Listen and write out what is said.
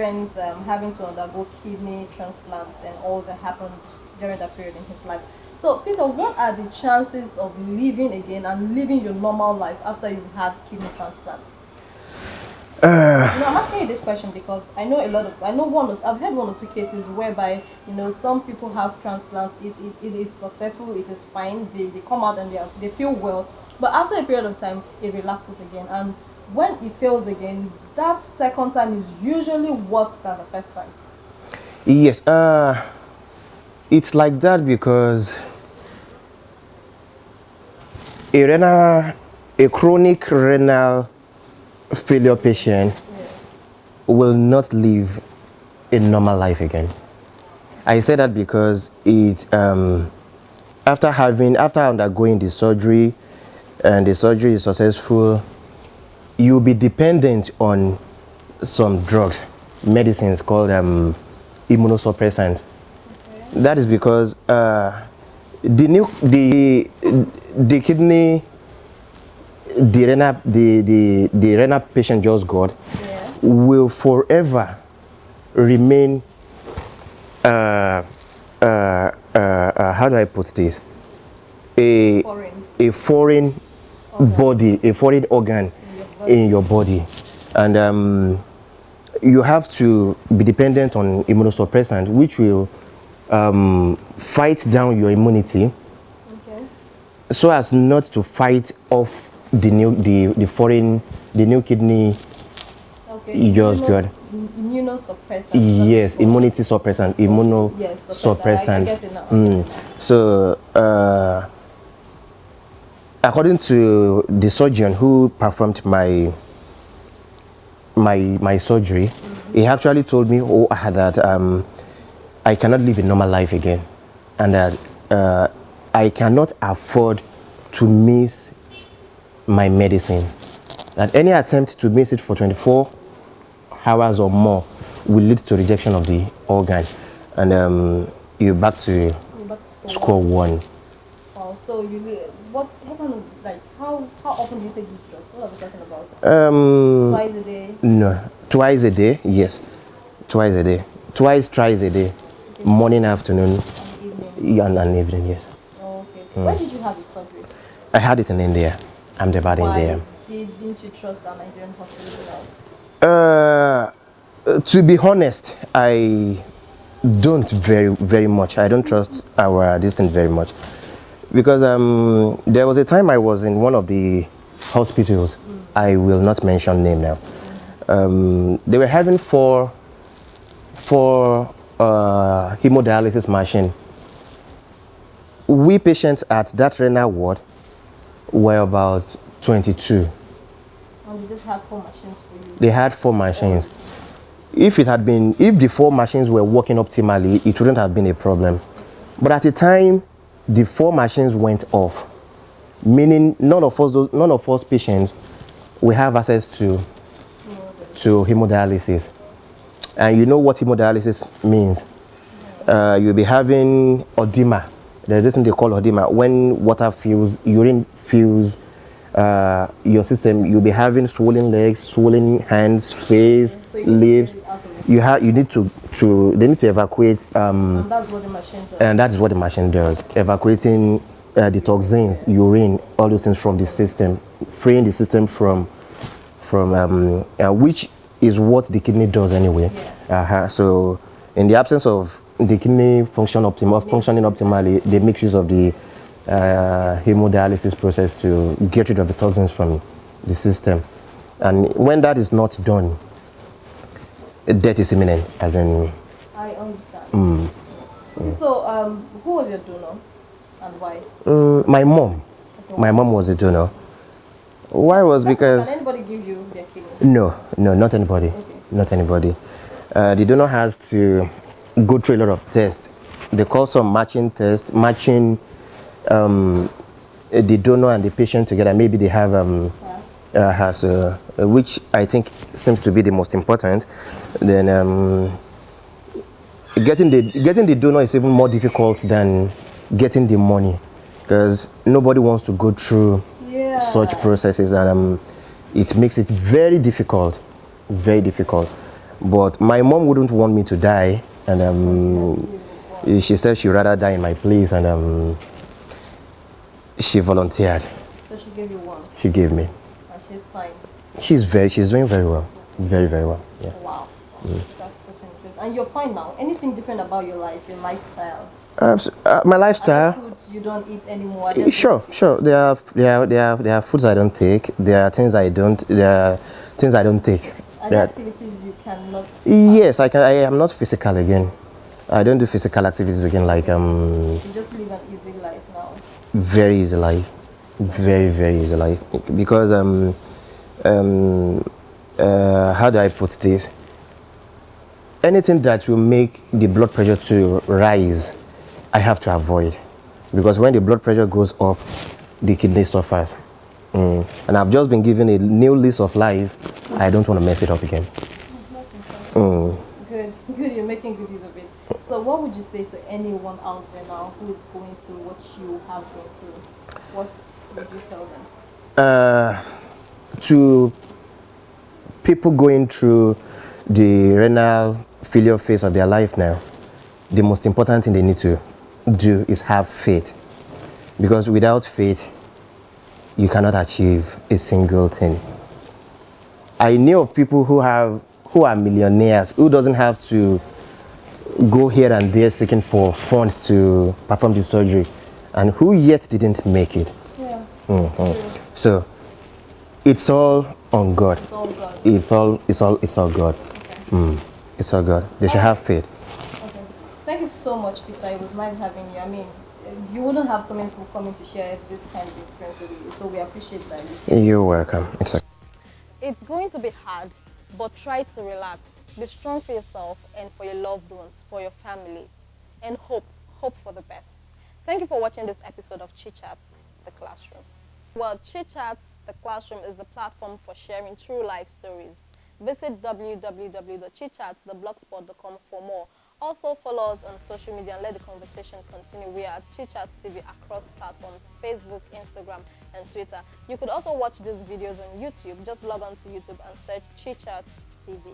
experienced having to undergo kidney transplants and all that happened during that period in his life. So, Peter, what are the chances of living again and living your normal life after you've had kidney transplants? I'm asking you this question because I know I've heard one or two cases whereby, some people have transplants, it is successful, it is fine, they come out and they feel well, but after a period of time, it relapses again. And when it fails again, that second time is usually worse than the first time. Yes, it's like that because a chronic renal failure patient will not live a normal life again. I say that because after undergoing the surgery and the surgery is successful, you'll be dependent on some drugs, medicines called immunosuppressants. Okay. That is because the kidney, the renal patient just got, will forever remain how do I put this, a foreign body, a foreign organ in your body, and you have to be dependent on immunosuppressant, which will fight down your immunity, so as not to fight off the new kidney you just got. Immunosuppressant. Yes, immunity suppressant, immunosuppressant. So according to the surgeon who performed my surgery, he actually told me that I cannot live a normal life again, and that I cannot afford to miss my medicines. That any attempt to miss it for 24 hours or more will lead to rejection of the organ, and you're back to square one. Wow. So what kind of, like, how often do you take these drugs? What are we talking about? Twice a day? No, twice a day. Yes, twice a day. Thrice a day. Okay. Morning, afternoon, and evening. Yes. Oh, okay. Where did you have the surgery? I had it in India. I'm Ahmedabad, India. Didn't you trust our Nigerian hospital? To be honest, I don't very much. I don't trust our distance very much, because there was a time I was in one of the hospitals. I will not mention name now. They were having four hemodialysis machine. We patients at that renal ward were about 22. And they just had 4 machines for you? They had 4 machines. If the 4 machines were working optimally, it wouldn't have been a problem. But at the time the 4 machines went off, meaning none of us patients we have access to hemodialysis. And you know what hemodialysis means. You'll be having edema. There's this thing they call edema. When urine fills your system, you'll be having swollen legs, swollen hands, face, lips. They need to evacuate. And that's what the machine does. And that is what the machine does, evacuating the toxins, urine, all those things from the system, freeing the system from which is what the kidney does anyway. Yeah. So in the absence of the kidney functioning optimally, they make use of the hemodialysis process to get rid of the toxins from the system. And when that is not done, death is imminent, as in... I understand. So, who was your donor and why? My mom. Okay. My mom was a donor. Why was because... Can anybody give you their kidney? No, not anybody. Okay. Not anybody. The donor has to go through a lot of tests. They call some matching tests, matching the donor and the patient together. Maybe they have which I think seems to be the most important. Then getting the donor is even more difficult than getting the money, because nobody wants to go through such processes, and it makes it very difficult, But my mom wouldn't want me to die, and she said she'd rather die in my place, and she volunteered. So she gave you one? She gave me. And she's fine? She's doing very well. Very, very well, yes. Wow. That's such an good. And you're fine now. Anything different about your life, your lifestyle? My lifestyle. Are there foods you don't eat anymore? Sure. There are foods I don't take. There are things I don't. There are things I don't take. Are there activities you cannot? Yes, I can. I am not physical again. I don't do physical activities again. Like You just live an easy life now. Very easy life, very, very easy life. Because how do I put this? Anything that will make the blood pressure to rise, I have to avoid, because when the blood pressure goes up, the kidney suffers. And I've just been given a new lease of life. I don't want to mess it up again. Good, you're making good use of it. So what would you say to anyone out there now who is going through what you have gone through? What would you tell them? To people going through the renal failure phase of their life now, the most important thing they need to do is have faith, because without faith you cannot achieve a single thing. I know of people who are millionaires, who doesn't have to go here and there seeking for funds to perform the surgery, and who yet didn't make it. So it's all on God. It's all God. It's all God. Okay. It's all God. They should have faith. Okay. Thank you so much, Peter. It was nice having you. I mean, you wouldn't have so many people coming to share this kind of experience with you, so we appreciate that. You're welcome. It's going to be hard, but try to relax. Be strong for yourself and for your loved ones, for your family, and hope for the best. Thank you for watching this episode of Chit Chats, the Classroom. Well, Chit Chats, the Classroom is a platform for sharing true life stories. Visit www.chitchats.blogspot.com for more. Also follow us on social media and let the conversation continue. We are at Chit Chats TV across platforms, Facebook, Instagram, and Twitter. You could also watch these videos on YouTube. Just log on to YouTube and search Chit Chats TV.